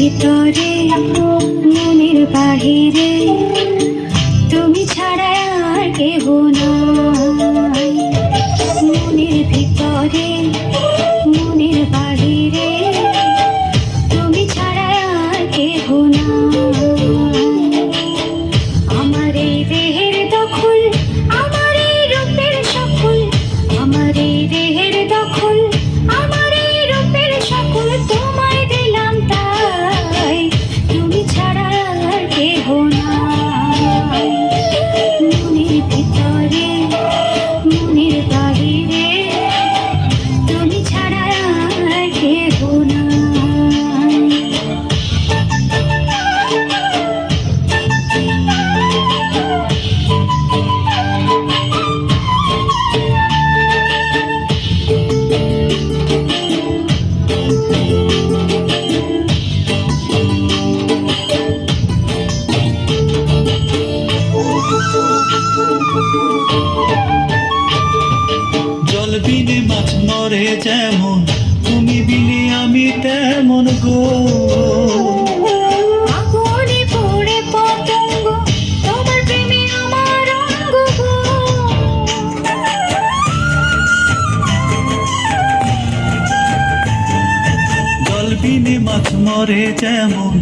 ভিতরে মনের বাহিরে তুমি ছাড়া আর কেহ নাই। মনের ভিতরে মনের বাহিরে তুমি ছাড়া আর কেহ নাই। আমার এই দেহের দখল, আমার এই রূপের সকল, আমার এই দেহের দখল, আমার এই রূপের সকল তোমায় দিলাম তাই, তুমি ছাড়া আর কেহ নাই। মনের ভিতরে মনের বাহিরে তুমি ছাড়া আর কেহ নাই। জল বিনে মাছ মরে যেমন, তুমি বিনে আমি তেমন গো। আগুনে পড়ে পতঙ্গ, তোমার প্রেমে আমার অঙ্গ গো। জল বিনে মাছ মরে যেমন,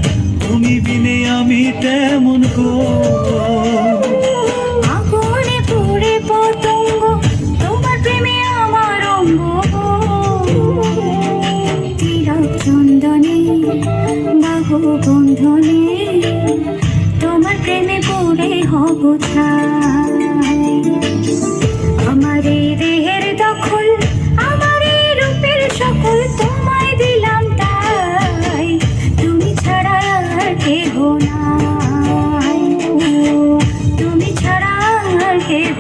তুমি বিনে আমি তেমন গো। আগুনে পড়ে পতঙ্গ, তোমার প্রেমে আমার অঙ্গ গো। তিলক চন্দনে বাহু বন্ধনে তোমার প্রেমে পড়ে হব ছাই। আমার এই দেহের দখল, আমার এই রূপের সকল তোমায় দিলাম তাই, তুমি ছাড়া আর কেহ নাই, তুমি ছাড়া আর কেহ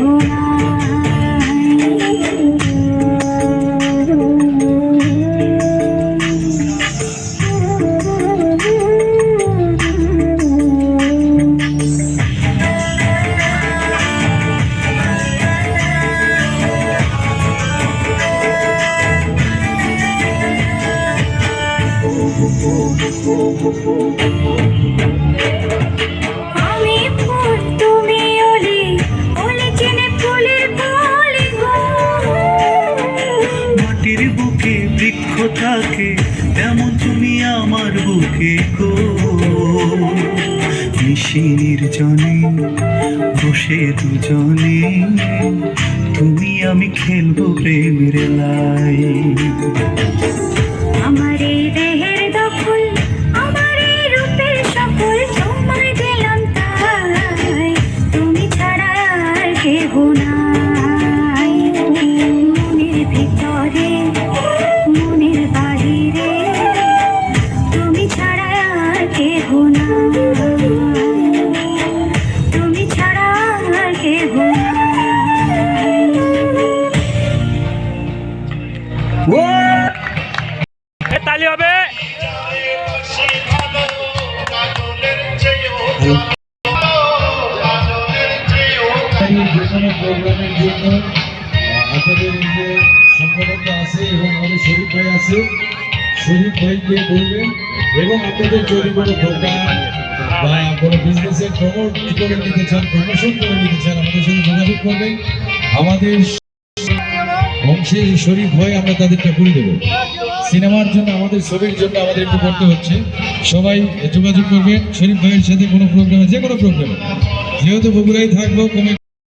আমি ফুল তুমি ওলি, ওলি চেনে ফুলের কলি গো। মাটির বুকে বৃক্ষ থাকে তেমন তুমি আমার বুকে গো। নিশি নির্জনে বসে দুজনে তুমি আমি খেলবো প্রেমের লাই। আমার এই দেহের দখল, আমার এই রূপের সকল তোমায় দিলাম তাই, তুমি ছাড়া আর কেহ নাই। মনের ভিতরে মনের বাহিরে তুমি ছাড়া আর কেহ নাই, তুমি ছাড়া আর কেহ নাই। তালি হবে। যেকোনো প্রোগ্রামের জন্য আপনাদের যে সম্পাদক আছে এবং আমাদের শরীফ ভাই আছে, শরীফ ভাইকে বলবেন এবং আপনাদের যদি কোনো দোকান বা কোনো বিজনেসের প্রমোট করে নিতে চান, প্রমোশন করে নিতে চান, আমাদের সাথে যোগাযোগ করবেন। আমাদের অংশে শরীফ ভাই আমরা তাদেরটা করে দেবো। সিনেমার জন্য আমাদের ছবির জন্য আমাদের একটু করতে হচ্ছে, সবাই যোগাযোগ করবেন শরীফ ভাইয়ের সাথে। কোনো প্রোগ্রামে যে কোনো প্রোগ্রামে যেহেতু বগুড়ায় থাকবো, কমিটি